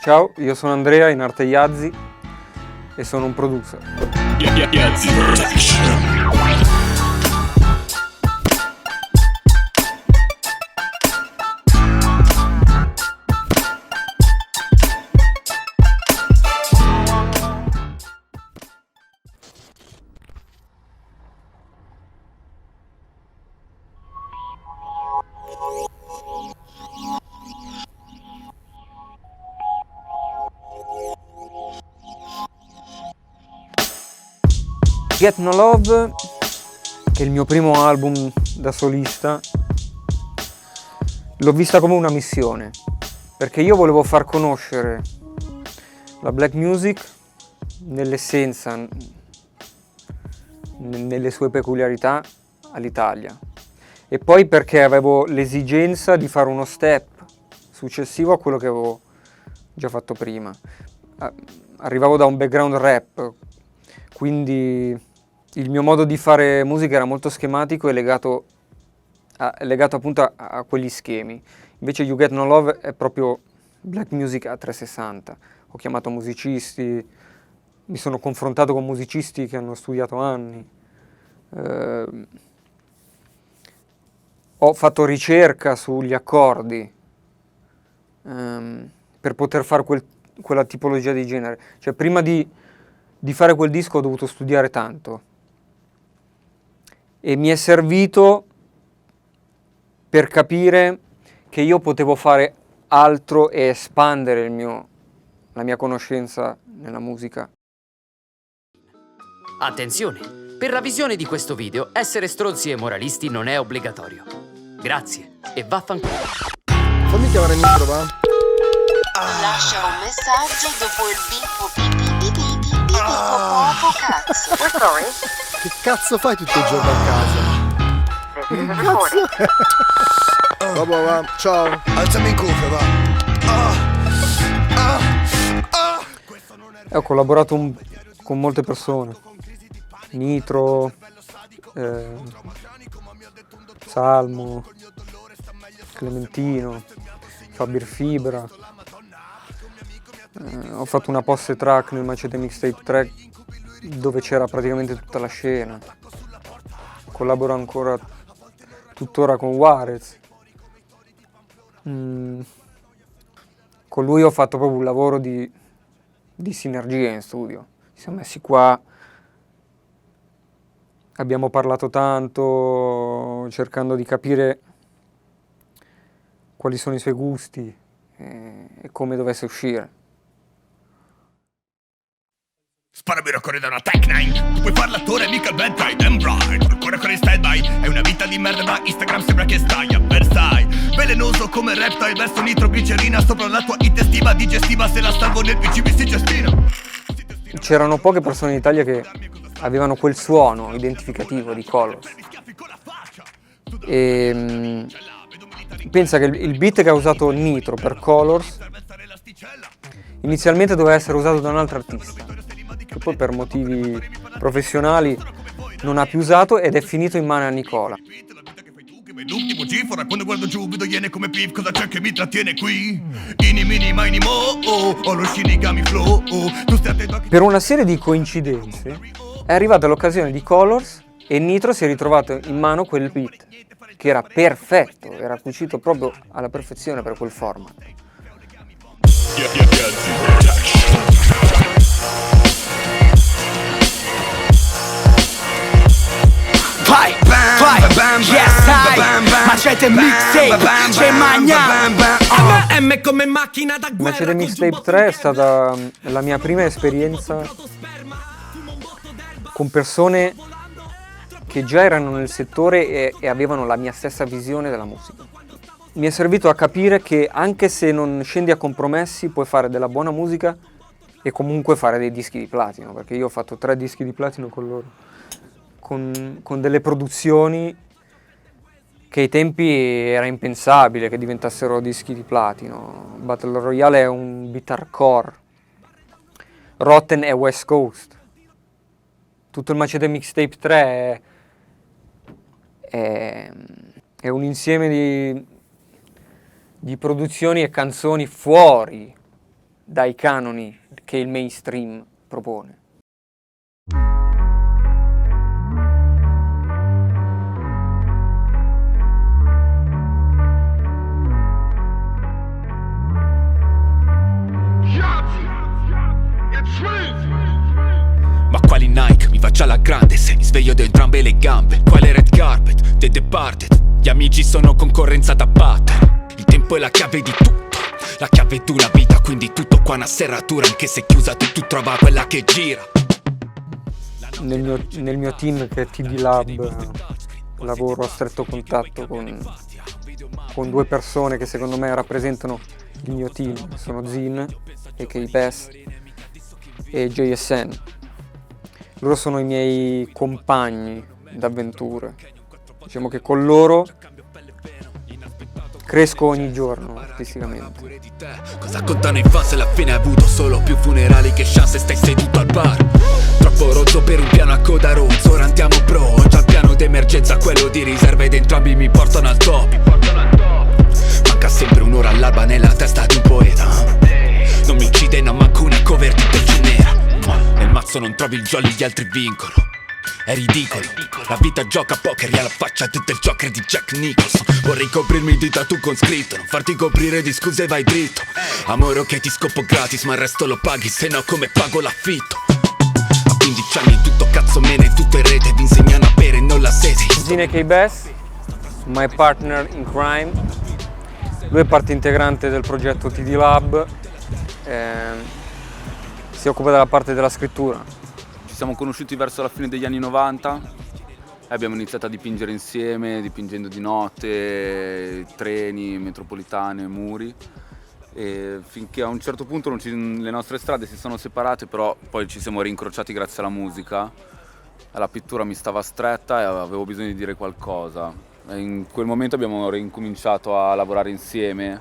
Ciao, io sono Andrea in arte Yazzi e sono un producer. Yazzi Production. Get No Love, che è il mio primo album da solista, l'ho vista come una missione, perché io volevo far conoscere la black music nell'essenza, nelle sue peculiarità all'Italia, e poi perché avevo l'esigenza di fare uno step successivo a quello che avevo già fatto prima. Arrivavo da un background rap, quindi il mio modo di fare musica era molto schematico e legato appunto a quegli schemi. Invece You Get No Love è proprio black music a 360. Ho chiamato musicisti, mi sono confrontato con musicisti che hanno studiato anni. Ho fatto ricerca sugli accordi per poter fare quella tipologia di genere. Cioè, prima di fare quel disco ho dovuto studiare tanto e mi è servito per capire che io potevo fare altro e espandere la mia conoscenza nella musica. Attenzione! Per la visione di questo video, essere stronzi e moralisti non è obbligatorio. Grazie e vaffanculo. Fammi chiamare il micro, va? Lascia un messaggio dopo il bip popo cazzo. We're sorry. Che cazzo fai tutto il giorno a casa? This is a recording. Vabbè, va. Ciao. Alzami in cuffia, va. Ho collaborato con molte persone. Nitro, Salmo, Clementino, Fabir Fibra. Ho fatto una post track nel Macete Mixtape 3 dove c'era praticamente tutta la scena. Collaboro ancora tuttora con Warez. Con lui ho fatto proprio un lavoro di sinergia in studio. Ci siamo messi qua, abbiamo parlato tanto, cercando di capire quali sono i suoi gusti e come dovesse uscire. Sparami una corrida da una Tech 9. Puoi far l'attore, mica il bad guy, damn right. Ancora con il stand by. È una vita di merda, ma Instagram sembra che stai a Versailles. Velenoso come reptile, verso nitroglicerina sopra la tua intestiva digestiva. Se la salvo nel PC mi si gestina. C'erano poche persone in Italia che avevano quel suono identificativo di Colors. E pensa che il beat che ha usato Nitro per Colors inizialmente doveva essere usato da un altro artista, che poi per motivi professionali non ha più usato ed è finito in mano a Nicola. L'ultimo cifora quando guardo giù vedo iene come Piff. Cosa c'è che mi trattiene qui? Ini mini mini mo ho lo Shinigami flow tu stai attento a chi... Per una serie di coincidenze è arrivata l'occasione di Colors e Nitro si è ritrovato in mano quel beat che era perfetto, era cucito proprio alla perfezione per quel format. Yazzi Production. Vai, yes, sai, Macete Mixtape, c'è magna M come macchina da guerra. Macete Mixtape 3 è stata la mia prima esperienza con persone che già erano nel settore e avevano la mia stessa visione della musica. Mi è servito a capire che anche se non scendi a compromessi puoi fare della buona musica e comunque fare dei dischi di platino, perché io ho fatto 3 dischi di platino con loro, con delle produzioni che ai tempi era impensabile che diventassero dischi di platino. Battle Royale è un beat hardcore, Rotten è West Coast, tutto il Macete Mixtape 3 è un insieme di produzioni e canzoni fuori dai canoni che il mainstream propone. Ma quali Nike? Mi faccia alla grande se mi sveglio da entrambe le gambe. Quale red carpet? The Departed. Gli amici sono concorrenza da battere. Il tempo è la chiave di tutto, la chiave d'una vita, quindi tutto qua una serratura. Anche se chiusa tu trova quella che gira. Nel mio team che è TD Lab lavoro a stretto contatto con due persone che secondo me rappresentano il mio team. Sono Zin, a.k.a. Bass, e JSN. Loro sono i miei compagni d'avventure. Diciamo che con loro cresco ogni giorno artisticamente. Cosa contano i fan se alla fine hai avuto solo più funerali che chance e stai seduto al bar? Troppo rozzo per un piano a coda rozzo, ora andiamo pro. Già il piano d'emergenza, quello di riserva, ed entrambi mi portano al top. Manca sempre un'ora all'alba nella testa di un poeta. Non mi uccide, non manco una cover di Del Genera. Nel mazzo non trovi il jolly, gli altri vincono. È ridicolo, la vita gioca a poker e alla faccia del Joker di Jack Nicholson. Vorrei coprirmi di tattoo con scritto, non farti coprire di scuse, vai dritto. Amore che ti scopo gratis, ma il resto lo paghi, se no come pago l'affitto. A 15 anni tutto cazzo mene, tutto in rete, vi insegnano a bere e non la sete. Zin, a.k.a. Bass, my partner in crime. Lui è parte integrante del progetto TD Lab, si occupa della parte della scrittura. Ci siamo conosciuti verso la fine degli anni 90 e abbiamo iniziato a dipingere insieme, dipingendo di notte, treni, metropolitane, muri, e finché a un certo punto le nostre strade si sono separate, però poi ci siamo rincrociati grazie alla musica. La pittura mi stava stretta e avevo bisogno di dire qualcosa. E in quel momento abbiamo ricominciato a lavorare insieme,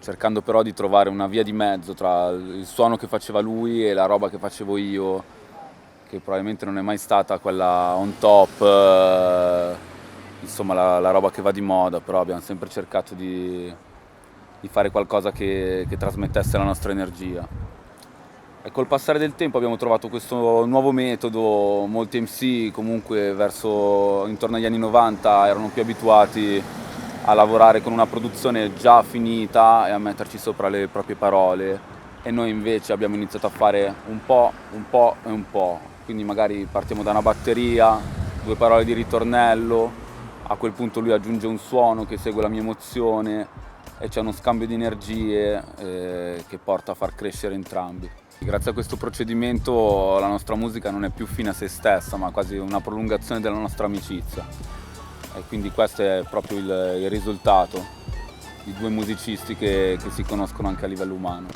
cercando però di trovare una via di mezzo tra il suono che faceva lui e la roba che facevo io, che probabilmente non è mai stata quella on top, insomma la roba che va di moda, però abbiamo sempre cercato di fare qualcosa che trasmettesse la nostra energia. E col passare del tempo abbiamo trovato questo nuovo metodo. Molti MC comunque intorno agli anni 90 erano più abituati a lavorare con una produzione già finita e a metterci sopra le proprie parole, e noi invece abbiamo iniziato a fare un po' e un po'. Quindi magari partiamo da una batteria, 2 parole di ritornello, a quel punto lui aggiunge un suono che segue la mia emozione e c'è uno scambio di energie che porta a far crescere entrambi. Grazie a questo procedimento la nostra musica non è più fine a se stessa, ma quasi una prolungazione della nostra amicizia. E quindi questo è proprio il risultato di 2 musicisti che si conoscono anche a livello umano.